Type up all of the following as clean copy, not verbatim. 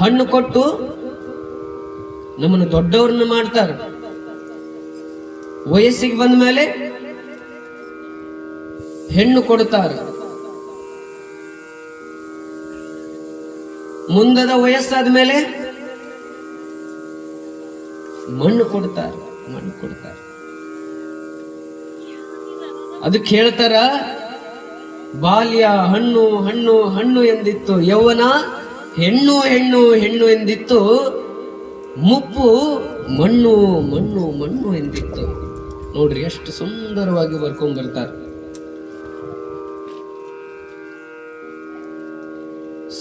ಹಣ್ಣು ಕೊಟ್ಟು ನಮ್ಮನ್ನು ದೊಡ್ಡವ್ರನ್ನ ಮಾಡ್ತಾರೆ. ವಯಸ್ಸಿಗೆ ಬಂದ ಮೇಲೆ ಹೆಣ್ಣು ಕೊಡ್ತಾರೆ. ಮುಂದದ ವಯಸ್ಸಾದ ಮೇಲೆ ಮಣ್ಣು ಕೊಡ್ತಾರೆ. ಅದಕ್ಕೆ ಹೇಳ್ತಾರ, ಬಾಲ್ಯ ಹಣ್ಣು ಹಣ್ಣು ಹಣ್ಣು ಎಂದಿತ್ತು, ಯೌವನ ಹೆಣ್ಣು ಹೆಣ್ಣು ಹೆಣ್ಣು ಎಂದಿತ್ತು, ಮುಪ್ಪು ಮಣ್ಣು ಮಣ್ಣು ಮಣ್ಣು ಎಂದಿತ್ತು. ನೋಡ್ರಿ ಎಷ್ಟು ಸುಂದರವಾಗಿ ಬರ್ಕೊಂಡ್ ಬರ್ತಾರೆ.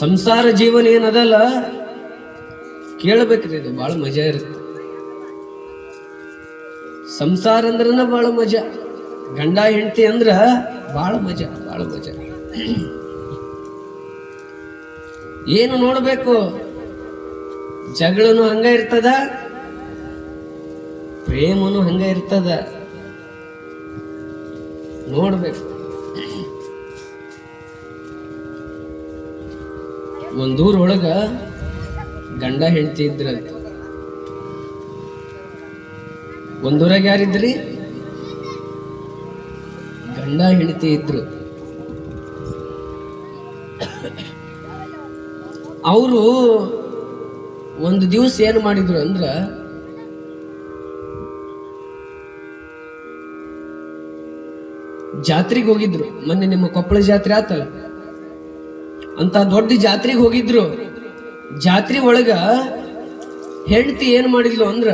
ಸಂಸಾರ ಜೀವನ ಏನದಲ್ಲ, ಕೇಳಬೇಕ್ರಿ, ಇದು ಬಹಳ ಮಜಾ ಇರುತ್ತೆ. ಸಂಸಾರ ಅಂದ್ರನ ಬಹಳ ಮಜಾ, ಗಂಡ ಹೆಂಡತಿ ಅಂದ್ರ ಬಹಳ ಮಜಾ. ಏನು ನೋಡ್ಬೇಕು, ಜಗಳನು ಹಂಗ ಇರ್ತದ, ಪ್ರೇಮನು ಹಂಗ ಇರ್ತದ, ನೋಡ್ಬೇಕು. ಒಂದೂರೊಳಗ ಗಂಡ ಹೆಂಡತಿ ಇದ್ರಂತ. ಒಂದೂರಾಗ ಯಾರಿದ್ರಿ? ಗಂಡ ಹೆಂಡತಿ ಇದ್ರು. ಅವರು ಒಂದು ದಿವಸ ಏನು ಮಾಡಿದ್ರು ಅಂದ್ರ, ಜಾತ್ರೆಗೆ ಹೋಗಿದ್ರು. ಮೊನ್ನೆ ನಿಮ್ಮ ಕೊಪ್ಪಳ ಜಾತ್ರೆ ಆತಲ್ಲ, ಅಂತ ದೊಡ್ಡ ಜಾತ್ರೆಗೆ ಹೋಗಿದ್ರು. ಜಾತ್ರೆ ಒಳಗ ಹೆಂಡತಿ ಏನ್ ಮಾಡಿದ್ಲು ಅಂದ್ರ,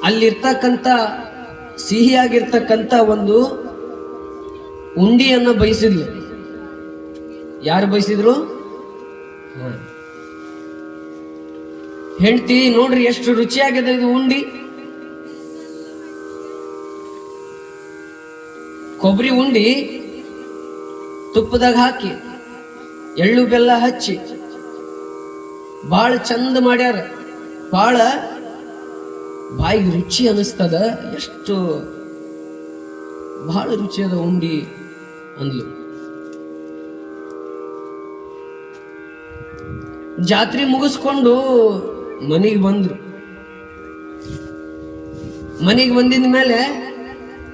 ಅಲ್ಲಿರ್ತಕ್ಕಂಥ ಸಿಹಿಯಾಗಿರ್ತಕ್ಕಂಥ ಒಂದು ಉಂಡಿಯನ್ನ ಬಯಸಿದ್ಲು. ಯಾರು ಬಯಸಿದ್ರು? ಹೆಂಡತಿ. ನೋಡ್ರಿ ಎಷ್ಟು ರುಚಿಯಾಗಿದೆ ಇದು ಉಂಡಿ. ಕೊಬ್ಬರಿ ಉಂಡಿ ತುಪ್ಪದಾಗ ಹಾಕಿ ಎಳ್ಳು ಬೆಲ್ಲ ಹಚ್ಚಿ ಬಾಳ ಚಂದ ಮಾಡ್ಯಾರ. ಬಾಳ ಬಾಯಿಗೆ ರುಚಿ ಅನಿಸ್ತದ. ಎಷ್ಟು ಬಹಳ ರುಚಿಯಾದ ಉಂಡಿ ಅಂದ್ಲು. ಜಾತ್ರೆ ಮುಗಿಸ್ಕೊಂಡು ಮನೆಗೆ ಬಂದ್ರು. ಮನೆಗೆ ಬಂದಿದ ಮೇಲೆ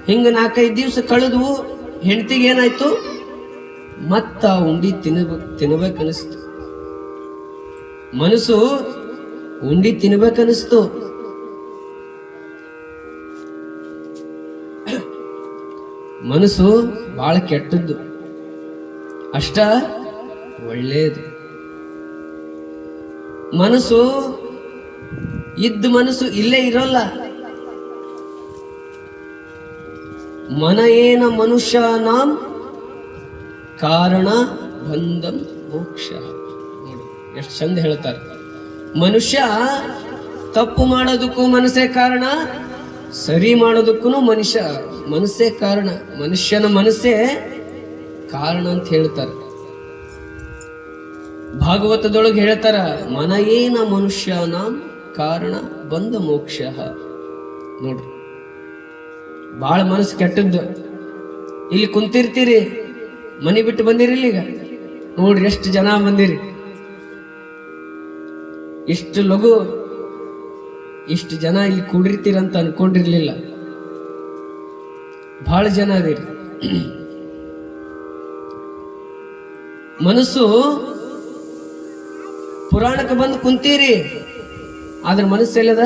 ಹಿಂಗ 4-5 ದಿವಸ ಕಳೆದ್ವು. ಹೆಂಡತಿಗೆ ಏನಾಯ್ತು, ಮತ್ತ ಉಂಡಿ ತಿನ್ಬೇಕನ್ನಿಸ್ತು. ಮನಸ್ಸು ಉಂಡಿ ತಿನ್ಬೇಕನ್ನಿಸ್ತು. ಮನಸ್ಸು ಬಹಳ ಕೆಟ್ಟದ್ದು, ಅಷ್ಟ ಒಳ್ಳೇದು. ಮನಸ್ಸು ಮನಸ್ಸು ಇಲ್ಲೇ ಇರೋಲ್ಲ. ಮನ ಏನ ಮನುಷ್ಯನಾಂ ಕಾರಣ ಬಂಧಂ ಮೋಕ್ಷ. ನೋಡಿ ಎಷ್ಟು ಚಂದ ಹೇಳ್ತಾರೆ. ಮನುಷ್ಯ ತಪ್ಪು ಮಾಡೋದಕ್ಕೂ ಮನಸ್ಸೇ ಕಾರಣ, ಸರಿ ಮಾಡೋದಕ್ಕೂ ಮನಸ್ಸೇ ಕಾರಣ. ಮನುಷ್ಯನ ಮನಸ್ಸೇ ಕಾರಣ ಅಂತ ಹೇಳ್ತಾರೆ. ಭಾಗವತದೊಳಗೆ ಹೇಳ್ತಾರ, ಮನ ಏನ ಮನುಷ್ಯನಾಂ ಕಾರಣ ಬಂಧ ಮೋಕ್ಷ. ನೋಡ್ರಿ ಬಾಳ ಮನಸ್ಸು ಕೆಟ್ಟದ್ದು. ಇಲ್ಲಿ ಕುಂತಿರ್ತೀರಿ, ಮನೆ ಬಿಟ್ಟು ಬಂದಿರಿ ಈಗ. ನೋಡ್ರಿ ಎಷ್ಟು ಜನ ಬಂದಿರಿ. ಇಷ್ಟು ಲಘು ಇಷ್ಟು ಜನ ಇಲ್ಲಿ ಕೂಡಿರ್ತೀರಂತ ಅನ್ಕೊಂಡಿರ್ಲಿಲ್ಲ. ಬಹಳ ಜನ ಅದಿರಿ. ಮನಸ್ಸು ಪುರಾಣಕ್ಕೆ ಬಂದು ಕುಂತೀರಿ, ಆದ್ರೆ ಮನಸ್ಸೆಲ್ಲದ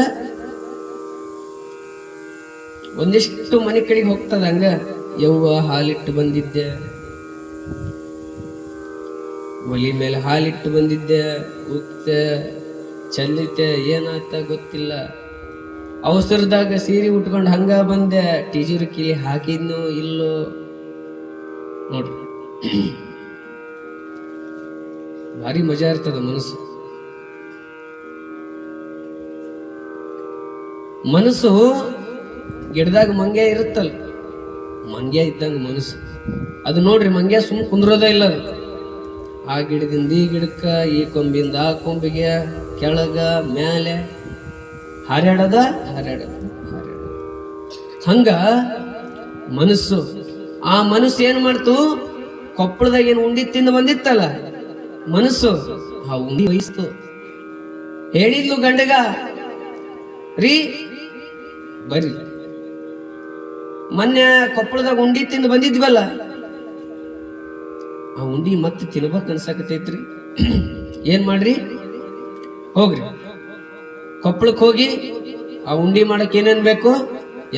ಒಂದಿಷ್ಟು ಮನೆ ಕಡೆಗೆ ಹೋಗ್ತದ. ಹಂಗ ಯವ್ವ ಹಾಲಿಟ್ಟು ಬಂದಿದ್ದೆ, ಒಲಿ ಮೇಲೆ ಹಾಲಿಟ್ಟು ಬಂದಿದ್ದೆ, ಉಕ್ತೆ ಚೆಲ್ಲಿತೆ, ಏನಾಯ್ತ ಗೊತ್ತಿಲ್ಲ. ಅವಸರದಾಗ ಸೀರೆ ಉಟ್ಕೊಂಡು ಹಂಗ ಬಂದೆ, ಟೀಜೂರು ಕಿಲಿ ಹಾಕಿದ್ನೋ ಇಲ್ಲೋ. ನೋಡ್ರಿ ಭಾರಿ ಮಜಾ ಇರ್ತದ ಮನಸ್ಸು. ಮನಸ್ಸು ಗಿಡದಾಗ ಮಂಗ್ಯ ಇರುತ್ತಲ್ಲ, ಮಂಗ್ಯ ಇದ್ದಂಗ ಮನಸ್ಸು. ಅದು ನೋಡ್ರಿ, ಮಂಗ್ಯ ಸುಮ್ ಕುಂದ್ರೋದ ಇಲ್ಲ. ಅದು ಆ ಗಿಡದಿಂದ ಈ ಗಿಡಕ್ಕ, ಈ ಕೊಂಬಿಂದ ಆ ಕೊಂಬಿಗೆ, ಕೆಳಗ ಮೇಲೆ ಹಾರ್ಯಾಡದ. ಹಂಗ ಮನಸ್ಸು. ಆ ಮನಸ್ಸು ಏನ್ ಮಾಡ್ತು, ಕೊಪ್ಪಳದಾಗ ಏನು ಉಂಡಿ ತಿಂದು ಬಂದಿತ್ತಲ್ಲ, ಮನಸ್ಸು ಆ ಉಂಡಿ ವಹಿಸ್ತು. ಹೇಳಿದ್ಲು ಗಂಡಗ, ರೀ ಬರ್ರಿ ಮೊನ್ನೆ ಕೊಪ್ಪಳದಾಗ ಉಂಡಿ ತಿಂದು ಬಂದಿದ್ವಲ್ಲ, ಆ ಉಂಡಿ ಮತ್ತೆ ತಿನ್ಬೇಕ್ ಅನ್ಸಾಕತೈತ್ರಿ. ಏನ್ ಮಾಡ್ರಿ, ಹೋಗ್ರಿ ಕೊಪ್ಪಳಕ್ಕೆ ಹೋಗಿ ಆ ಉಂಡಿ ಮಾಡಕ್ ಏನೇನ್ ಬೇಕು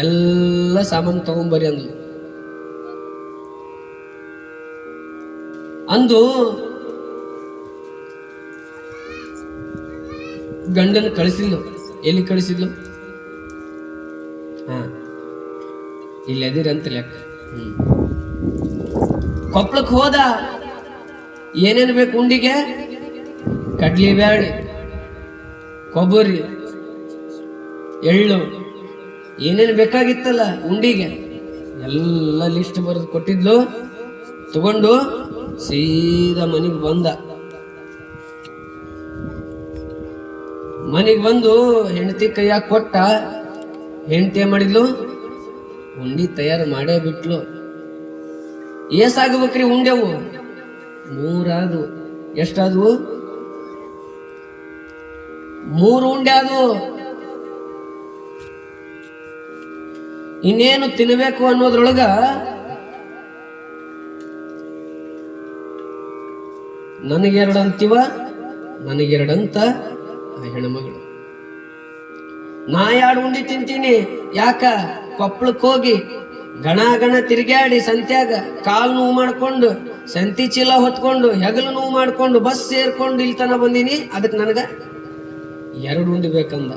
ಎಲ್ಲ ಸಾಮಾನು ತಗೊಂಬರಿ ಅಂದ್ಲು. ಅಂದು ಗಂಡನ ಕಳಿಸಿದ್ಲು. ಎಲ್ಲಿ ಕಳಿಸಿದ್ಲು? ಇಲ್ಲಿ ಅದಿರಂತ ಲೆಕ್ಕ. ಕೊಪ್ಪಳಕ್ಕೆ ಹೋದ. ಏನೇನು ಬೇಕು ಉಂಡಿಗೆ? ಕಡ್ಲಿ ಬ್ಯಾಳಿ, ಕೊಬ್ಬರಿ, ಎಳ್ಳು, ಏನೇನು ಬೇಕಾಗಿತ್ತಲ್ಲ ಉಂಡಿಗೆ ಎಲ್ಲ ಲಿಸ್ಟ್ ಬರೆದು ಕೊಟ್ಟಿದ್ಲು. ತಗೊಂಡು ಸೀದಾ ಮನೆಗೆ ಬಂದ. ಮನೆಗೆ ಬಂದು ಹೆಂಡತಿ ಕೈಯಾಗ ಕೊಟ್ಟ. ಹೆಂಡತಿ ಮಾಡಿದ್ಲು, ಉಂಡಿ ತಯಾರು ಮಾಡೇ ಬಿಟ್ಲು. ಏಸಾಗಬೇಕ್ರಿ ಉಂಡೆವು? 3 ಆದವು. ಎಷ್ಟಾದವು? 3 ಉಂಡೆ ಆದವು. ಇನ್ನೇನು ತಿನ್ನಬೇಕು ಅನ್ನೋದ್ರೊಳಗ ನನಗೆರಡು ಅಂತೀವ, ನನಗೆರಡಂತ ಆ ಹೆಣ್ಮಗಳು. ನಾ 2 ಉಂಡಿ ತಿಂತೀನಿ. ಯಾಕ? ಕೊಪ್ಪಳಕ್ಕೆ ಹೋಗಿ ಗಣ ತಿರುಗಾಡಿ ಸಂತ್ಯಾಗ ಕಾಲು ನೋವು ಮಾಡ್ಕೊಂಡು, ಸಂತಿ ಚೀಲ ಹೊತ್ಕೊಂಡು, ಹೆಗಲು ನೋವು ಮಾಡ್ಕೊಂಡು, ಬಸ್ ಸೇರ್ಕೊಂಡು ಇಲ್ಲಿ ತನ ಬಂದೀನಿ. ಅದಕ್ಕೆ ನನಗ 2 ಉಂಡಿ ಬೇಕಂದ.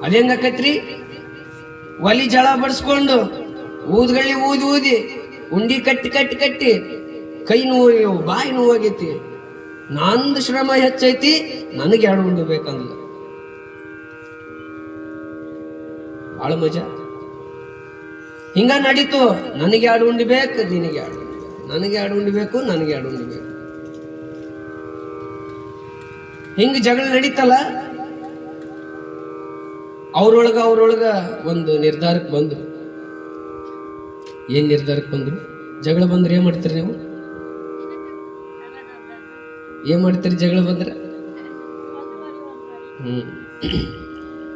ಅದೇಂಗಾಕೈತ್ರಿ? ಒಲಿ ಜಳ ಬಡಿಸ್ಕೊಂಡು ಊದ್ಗಳ್ಳಿ ಊದಿ ಉಂಡಿ ಕಟ್ಟಿ ಕೈ ನೋವು, ಬಾಯಿ ನೋವಾಗೈತಿ. ನಂದು ಶ್ರಮ ಹೆಚ್ಚೈತಿ, ನನಗೆ 2 ಉಂಡಿ ಬೇಕಂದ್ಲ. ಬಾಳ ಮಜಾ. ಹಿಂಗ ನಡೀತು. ನನಗೆ 2 ಉಂಡಿ ಬೇಕು, ನಿನಗೆ 2 ಉಂಡಿ ಬೇಕು, ನನಗೆ 2 ಉಂಡಿ ಬೇಕು, ನನಗೆ 2 ಉಂಡಿ ಬೇಕು. ಹಿಂಗ ಜಗಳ ನಡೀತಲ್ಲ. ಅವ್ರೊಳಗ ಒಂದು ನಿರ್ಧಾರಕ್ಕೆ ಬಂದ್ರು. ಏನ್ ನಿರ್ಧಾರಕ್ಕೆ ಬಂದ್ರು? ಜಗಳ ಬಂದ್ರೆ ಏನ್ ಮಾಡ್ತೀರಿ ನೀವು? ಏನ್ ಮಾಡ್ತೀರಿ ಜಗಳ ಬಂದ್ರೆ?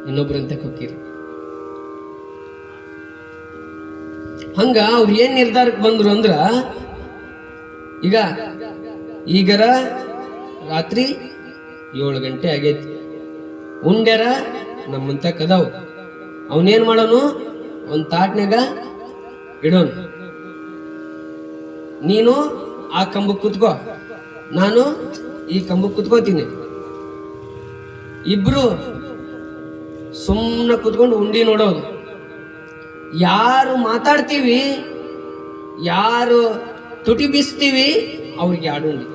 ಇನ್ನೊಬ್ರಂತೆ ಹೋಗ್ತೀರಿ. ಹಂಗ ಅವ್ರು ಏನ್ ನಿರ್ಧಾರಕ್ಕೆ ಬಂದ್ರು ಅಂದ್ರ, ಈಗರ ರಾತ್ರಿ 7 ಗಂಟೆ ಆಗೈತಿ. ಉಂಡ್ಯಾರ ನಮ್ಮಂತ ಕದಾವ್. ಅವನೇನ್ ಮಾಡೋನು? ಒಂದ್ ತಾಟ್ನಾಗ ಇಡೋನು. ನೀನು ಆ ಕಂಬಕ್ಕೆ ಕುತ್ಕೋ, ನಾನು ಈ ಕಂಬಕ್ಕೆ ಕುತ್ಕೋತೀನಿ. ಇಬ್ರು ಸುಮ್ಮನೆ ಕುತ್ಕೊಂಡು ಉಂಡಿ ನೋಡೋದು. ಯಾರು ಮಾತಾಡ್ತೀವಿ, ಯಾರು ತುಟಿ ಬೀಸ್ತೀವಿ, ಅವ್ರಿಗೆ 2 ಉಂಡಿ.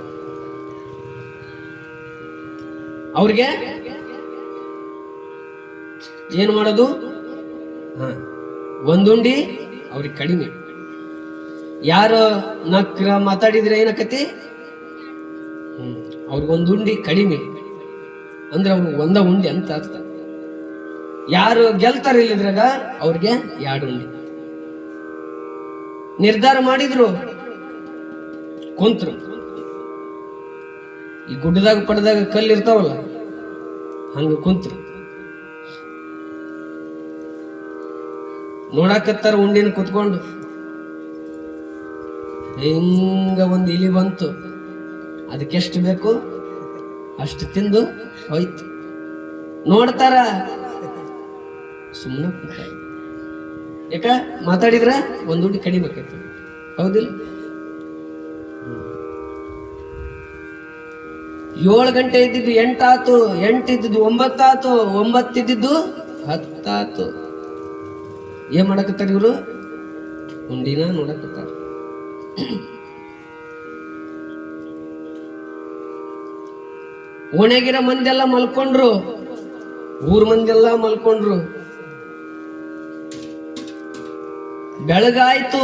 ಅವ್ರಿಗೆ ಏನು ಮಾಡೋದು? 1 ಉಂಡಿ ಅವ್ರಿಗೆ ಕಡಿಮೆ. ಯಾರು ನಕ್ರ ಮಾತಾಡಿದ್ರೆ ಏನಕತಿ? ಅವ್ರಿಗೆ 1 ಉಂಡಿ ಕಡಿಮೆ. ಅಂದ್ರೆ ಅವ್ರಿಗೆ 1 ಉಂಡಿ ಅಂತ ಅರ್ಥ. ಯಾರು ಗೆಲ್ತಾರ ಇಲ್ಲಿದ್ರಾಗ ಅವ್ರಿಗೆ 2 ಉಂಡಿ. ನಿರ್ಧಾರ ಮಾಡಿದ್ರು, ಕುಂತ್ರು. ಈ ಗುಡ್ಡದಾಗ ಪಡೆದಾಗ ಕಲ್ಲು ಇರ್ತಾವಲ್ಲ, ಹಂಗ ಕುಂತ್ರು. ನೋಡಾಕತ್ತಾರ ಉಂಡಿನ ಕುತ್ಕೊಂಡು. ಹಿಂಗ ಒಂದು ಇಲಿ ಬಂತು. ಅದಕ್ಕೆಷ್ಟು ಬೇಕು ಅಷ್ಟು ತಿಂದು ಹೋಯ್ತು. ನೋಡ್ತಾರ, ಸುಮ್ಮನೆ ಕುಂತಾರ. ಯಾಕ? ಮಾತಾಡಿದ್ರ 1 ಉಂಡಿ ಕಡಿಬೇಕೈತಿ. ಹೌದಿಲ್ಲ? 7 ಗಂಟೆ ಇದ್ದಿದ್ದು 8 ಆತು, 8 ಇದ್ದಿದ್ದು 9 ಆತು, 9 ಇದ್ದಿದ್ದು 10 ಆತು. ಏನ್ ಮಾಡಕತ್ತಾರ ಇವ್ರು? ಉಂಡಿನ ನೋಡಕತ್ತಾರ. ಓಣ್ಯಾಗಿರೋ ಮಂದೆಲ್ಲ ಮಲ್ಕೊಂಡ್ರು, ಊರ್ ಮಂದೆಲ್ಲ ಮಲ್ಕೊಂಡ್ರು. ಬೆಳಗಾಯ್ತು.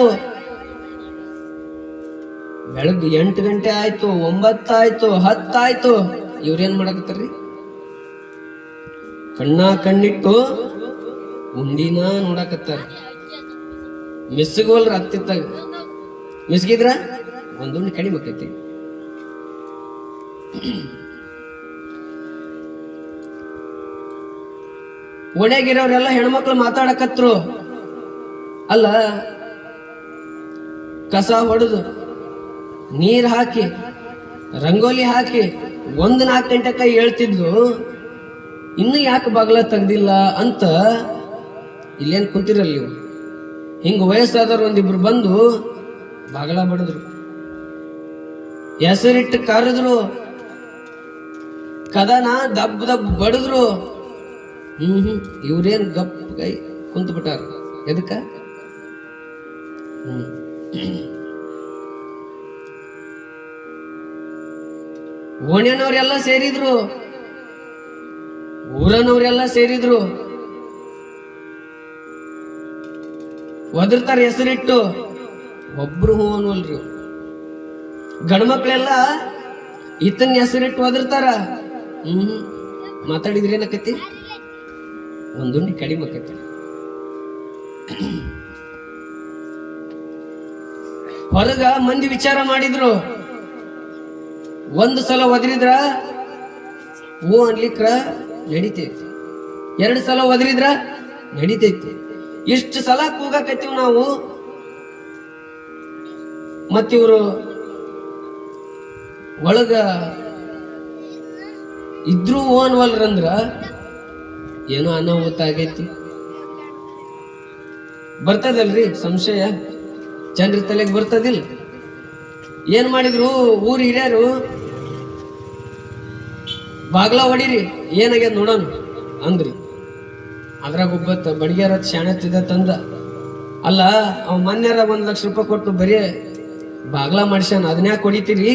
ಬೆಳಗ್ಗೆ 8 ಗಂಟೆ ಆಯ್ತು, 9 ಆಯ್ತು, 10 ಆಯ್ತು. ಇವ್ರೇನ್ ಮಾಡಕತ್ತಾರ್ರಿ? ಕಣ್ಣಿಟ್ಟು ಉಂಡಿನ ನೋಡಕತ್ತಾರ. ಮಿಸ್ಗೋಲ್ರ ಹತ್ತಿತ್ತಾಗ ಮಿಸ್ಗಿದ್ರ ಒಂದುಂಡು ಕಡಿಮೆ ಆಕೈತಿ. ಓಣ್ಯಾಗಿರೋರೆಲ್ಲ ಹೆಣ್ಮಕ್ಳು ಮಾತಾಡಕತ್ರು. ಅಲ್ಲ, ಕಸ ಹೊಡೆದು ನೀರ್ ಹಾಕಿ ರಂಗೋಲಿ ಹಾಕಿ 1-4 ಗಂಟೆಕ ಹೇಳ್ತಿದ್ಲು, ಇನ್ನು ಯಾಕೆ ಬಾಗ್ಲ ತೆಗ್ದಿಲ್ಲ ಅಂತ ಇಲ್ಲೇನ್ ಕುಂತಿರಲ್ಲ ನೀವು. ಹಿಂಗ ವಯಸ್ಸಾದವ್ರು ಒಂದಿಬ್ರು ಬಂದು ಬಾಗಲ ಬಡಿದ್ರು, ಹೆಸರಿಟ್ಟು ಕರೆದ್ರು, ಕದನ ದಬ್ ದಬ್ ಬಡಿದ್ರು. ಇವ್ರೇನ್ ಗಪ್ ಕೈ ಕುಂತು ಬಿಟ್ಟಾರ. ಎದಕ್ಕ? ಓಣ್ಯನವ್ರೆಲ್ಲ ಸೇರಿದ್ರು, ಊರನವ್ರೆಲ್ಲ ಸೇರಿದ್ರು, ಒದರ್ತಾರ ಹೆಸರಿಟ್ಟು. ಒಬ್ರು ಹೂ ಅನ್ವಲ್ರಿ. ಗಂಡ್ಮಕ್ಳೆಲ್ಲ ಈತನ ಹೆಸರಿಟ್ಟು ಒದರ್ತಾರ. ಮಾತಾಡಿದ್ರೇನಕತಿ? ಒಂದುಂಡಿ ಕಡಿಮೆ ಆಕತಿ. ಹೊರಗ ಮಂದಿ ವಿಚಾರ ಮಾಡಿದ್ರು. ಒಂದು ಸಲ ಒದರಿದ್ರ ಹೂ ಅನ್ಲಿಕ್ರ ನಡಿತೈತಿ, 2 ಸಲ ಒದರಿದ್ರ ನಡಿತೈತಿ. ಇಷ್ಟು ಸಲ ಕೂಗಾಕತ್ತೀವಿ ನಾವು. ಮತ್ತಿವ್ರು ಒಳಗ ಇದ್ರು ಹೂ ಅನ್ವಲ್ರಂದ್ರ ಏನೋ ಅನಾಹುತ ಆಗೈತಿ. ಬರ್ತದಲ್ರಿ ಸಂಶಯ, ಜನರ ತಲೆಗೆ ಬರ್ತದಿಲ್ಲ. ಏನ್ ಮಾಡಿದ್ರು ಊರ್ ಹಿರಿಯರು, ಬಾಗ್ಲ ಹೊಡೀರಿ ಏನಾಗ್ಯದ ನೋಡೋಣ ಅಂದ್ರಿ. ಅದ್ರಾಗ ಒಬ್ಬತ್ತ ಬಡಿಗ್ಯಾರ ಶಾಣೆತ್ತಿದ ತಂದ. ಅಲ್ಲ, ಅವ್ ಮೊನ್ನೆರ 1 ಲಕ್ಷ ರೂಪಾಯಿ ಕೊಟ್ಟು ಬರೀ ಬಾಗ್ಲ ಮಾಡ್ಸ್ಯಾನ, ಅದನ್ಯಾಕೆ ಹೊಡಿತೀರಿ?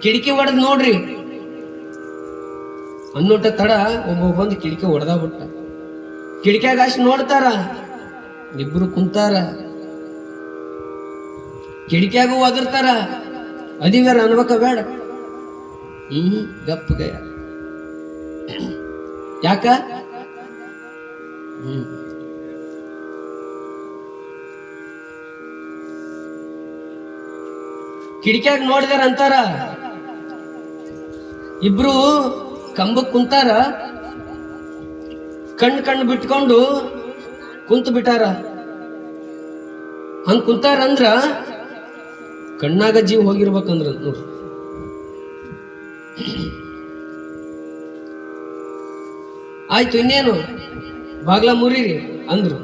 ಕಿಟಕಿ ಹೊಡೆದ್ ನೋಡ್ರಿ ಅನ್ನೋಟ ತಡ ಒಬ್ಬ ಬಂದು ಕಿಟಕಿ ಹೊಡೆದ ಬಿಟ್ಟ. ಕಿಟಕಿಯಾಗ ಅಷ್ಟು ನೋಡ್ತಾರ, ಇಬ್ರು ಕುಂತಾರ, ಕಿಟಕಿಯಾಗೂ ಒದರ್ತಾರ. ಅದಿವ್ಯಾರ ಅನ್ಬೇಕ ಬೇಡ? ಗಪ್ಪ ಗಯ. ಯಾಕ? ಕಿಟಕಿಯಾಗ ನೋಡಿದಾರ ಅಂತಾರ. ಇಬ್ರು ಕಂಬಕ್ ಕುಂತಾರ, ಕಣ್ಣು ಬಿಟ್ಕೊಂಡು ಕುಂತು ಬಿಟ್ಟಾರ. ಹಂಗ ಕುಂತಾರಂದ್ರ ಕಣ್ಣಾಗ ಜೀವ ಹೋಗಿರ್ಬೇಕಂದ್ರ ನೋಡ್ರಿ. ಆಯ್ತು, ಇನ್ನೇನು ಬಾಗ್ಲ ಮುರಿರಿ ಅಂದ್ರು.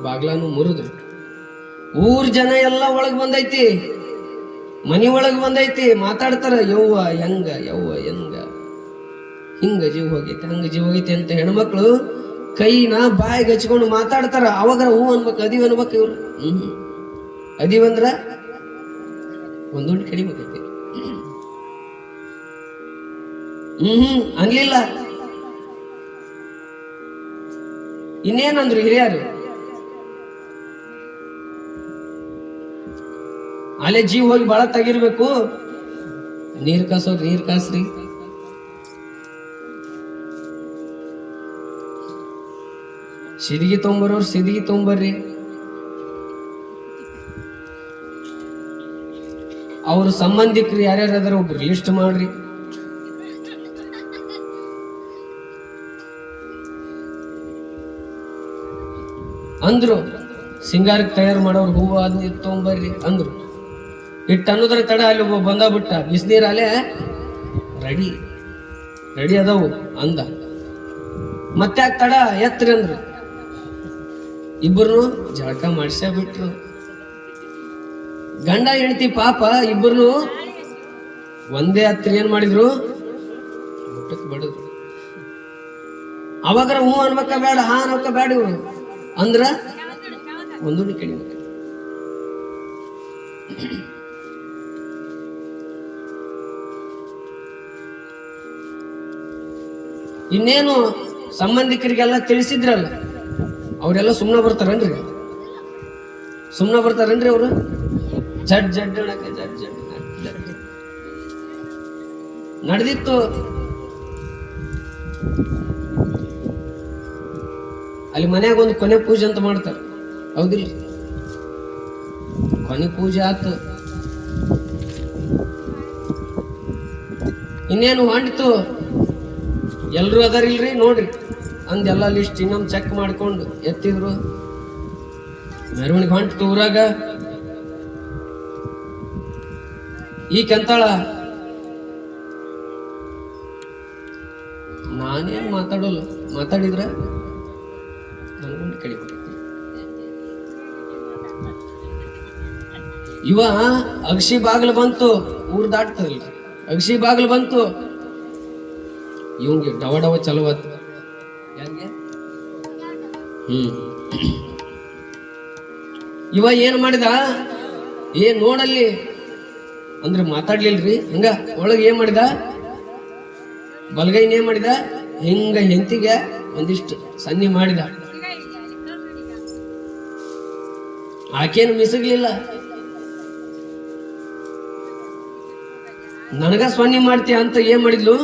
ಬಾಗ್ಲಾನು ಮುರಿದ್ರು. ಊರ್ ಜನ ಎಲ್ಲ ಒಳಗ್ ಬಂದೈತಿ, ಮನಿ ಒಳಗ್ ಬಂದೈತಿ. ಮಾತಾಡ್ತಾರ, ಯವ್ವ ಹೆಂಗ, ಯವ್ವ ಹೆಂಗ, ಹಿಂಗ ಜೀವ ಹೋಗೈತಿ, ಹಂಗ ಜೀವ ಹೋಗೈತಿ ಅಂತ ಹೆಣ್ಮಕ್ಳು ಕೈನ ಬಾಯಿಗೆ ಹಚ್ಕೊಂಡು ಮಾತಾಡ್ತಾರ. ಅವಾಗ ಹೂ ಅನ್ಬೇಕು, ಅದೀವ್ ಅನ್ಬೇಕು. ಇವ್ರು ಅದೀವಂದ್ರ ಒಂದೊಂದು ಕಡಿಮೆ ಆಗೈತಿ. ಅನ್ಲಿಲ್ಲ. ಇನ್ನೇನಂದ್ರು ಹಿರಿಯರು, ಅಲ್ಲೇ ಜೀವ ಹೋಗಿ ಬಾಳ ತಗಿರ್ಬೇಕು, ನೀರ್ ಕಾಸೋರು ನೀರ್ ಕಾಸ್ರಿ, ಸಿದಿಗಿ ತೊಂಬರೋರು ಸಿದಿಗಿ ತೊಂಬರ್ರಿ, ಅವ್ರ ಸಂಬಂಧಿಕರು ಯಾರ್ಯಾರು ಅದಾರ ಒಬ್ರು ಲಿಸ್ಟ್ ಮಾಡ್ರಿ. ಅಂದ್ರು. ಸಿಂಗಾರಕ್ಕೆ ತಯಾರು ಮಾಡೋರು ಹೂವು ಅದ್ ತೊಗೊಂಬರ್ರಿ ಅಂದ್ರು. ಇಟ್ಟು ಅನ್ನೋದ್ರ ತಡ ಅಲ್ಲಿ ಒಬ್ಬ ಬಂದ ಬಿಟ್ಟ, ಬಿಸಿನೀರ್ ಅಲ್ಲೇ ರೆಡಿ ಅದಾವು ಅಂದ. ಮತ್ತೆ ಯಾಕೆ ತಡ ಎತ್ರಿ ಅಂದ್ರು. ಇಬ್ಬರು ಜಳಕ ಮಾಡಿಸ ಬಿಟ್ರು. ಗಂಡ ಹೆಂಡತಿ ಪಾಪ ಇಬ್ಬರು ಒಂದೇ ಹತ್ತಿರ ಏನ್ ಮಾಡಿದ್ರು, ಊಟಕ್ಕೆ ಬಡದ್ರು. ಅವಾಗಾರ ಹೂ ಅನ್ಬೇಕ ಬೇಡ, ಹಾ ಅನ್ಬೇಕ ಬೇಡ ಇವ್ರು ಅಂದ್ರ ಒಂದು ಕಡಿಮೆ. ಇನ್ನೇನು ಸಂಬಂಧಿಕರಿಗೆಲ್ಲ ತಿಳಿಸಿದ್ರಲ್ಲ, ಅವರೆಲ್ಲ ಸುಮ್ಮನೆ ಬರ್ತಾರನ್ರಿ? ಸುಮ್ಮನೆ ಬರ್ತಾರನ್ರಿ ಅವರು? ಜಡ್ ಜಡ್ ನಡೆದಿತ್ತು. ಅಲ್ಲಿ ಮನ್ಯಾಗ ಒಂದು ಕೊನೆ ಪೂಜೆ ಅಂತ ಮಾಡ್ತಾರ, ಹೌದಿಲ್ಲ? ಕೊನೆ ಪೂಜೆ ಆತು, ಇನ್ನೇನು ಹೊಂಟಿತು, ಎಲ್ರು ಅದಾರಿಲ್ರಿ ನೋಡ್ರಿ ಅಂದೆಲ್ಲ ಲಿಸ್ಟ್ ಇನ್ನೊಮ್ಮೆ ಚೆಕ್ ಮಾಡ್ಕೊಂಡು ಎತ್ತಿದ್ರು. ಮೆರವಣಿಗೆ ಹೊಂಟಿತು ಊರಾಗ. ಈಕೆಂತಾಳ, ನಾನೇನ್ ಮಾತಾಡೋಲ್ಲ, ಮಾತಾಡಿದ್ರ ನನ್ಗೊಂಡು ಕಡಿ ಇವ ಅಗಸಿ ಬಾಗಿಲು ಬಂತು, ಊರ್ ದಾಟ್ತದಲ್ರಿ, ಅಗಸಿ ಬಾಗಿಲು ಬಂತು. ಇವಂಗೆ ಡವ ಡವ ಚಲವತ್ ಯಾಕೆ ಇವ ಏನ್ ಮಾಡಿದ, ಏನ್ ನೋಡಲ್ಲಿ ಅಂದ್ರೆ ಮಾತಾಡ್ಲಿಲ್ರಿ. ಹಂಗ ಒಳಗೆ ಏನ್ ಮಾಡಿದ, ಬಲಗೈನ ಏನ್ ಮಾಡಿದ, ಹಿಂಗ ಹೆಂತಿಗೆ ಒಂದಿಷ್ಟು ಸನ್ನಿ ಮಾಡಿದ. ಆಕೇನು ಮಿಸಗ್ಲಿಲ್ಲ, ನನಗ ಸ್ವನ್ನಿ ಮಾಡ್ತೀಯ ಅಂತ ಏನ್ ಮಾಡಿದ್ಲು,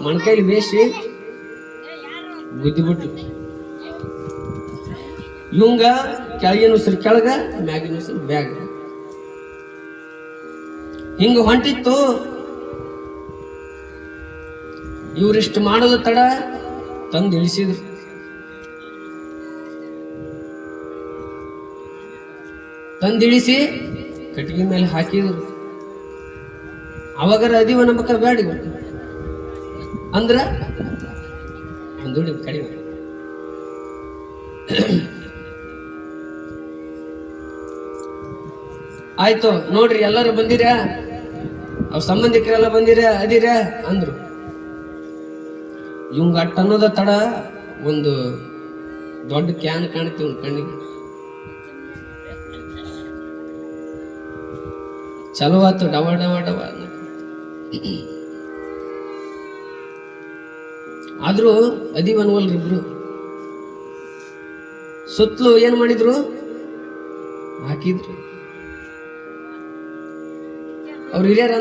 ಮಣ್ಕೈಲಿ ಬೇಸಿ ಗುದ್ದಿ ಬಿಟ್ಲು. ಇವಂಗ ಕೆಳಗಿನ ಉಸಿರು ಕೆಳಗ, ಮ್ಯಾಗಿನ ಉಸಿರು ಬ್ಯಾಗ. ಹಿಂಗ ಹೊಂಟಿತ್ತು. ಇವ್ರಿಷ್ಟು ಮಾಡೋದು ತಡ ತಂದು ಇಳಿಸಿದ್ರು. ತಂದಿಳಿಸಿ ಕಟ್ಟಿಗೆ ಮೇಲೆ ಹಾಕಿದ್ರು. ಅವಾಗರ ಅದೀವ ನಂಬಕ ಬ್ಯಾಡಿ ಅಂದ್ರ ಒಂದು ಕಡಿಮೆ. ಆಯ್ತು ನೋಡ್ರಿ, ಎಲ್ಲರೂ ಬಂದಿರ, ಅವ್ರ ಸಂಬಂಧಿಕರೆಲ್ಲ ಬಂದಿರ ಅದಿರ ಅಂದ್ರು. ಇವಂಗ ಅಟ್ಟ ಅನ್ನೋದ ತಡ ಒಂದು ದೊಡ್ಡ ಕ್ಯಾನ್ ಕಾಣ್ತೀವಿ ಕಣ್ಣಿಗೆ. ಚಲೋ ಆತು, ಡವ ಡವ ಡವ. ಆದ್ರೂ ಅದೀವನ್ವಲ್ರಿ ಇಬ್ರು. ಸುತ್ತಲೂ ಏನ್ ಮಾಡಿದ್ರು, ಹಾಕಿದ್ರು. ಅವ್ರು ಹಿರಿಯರ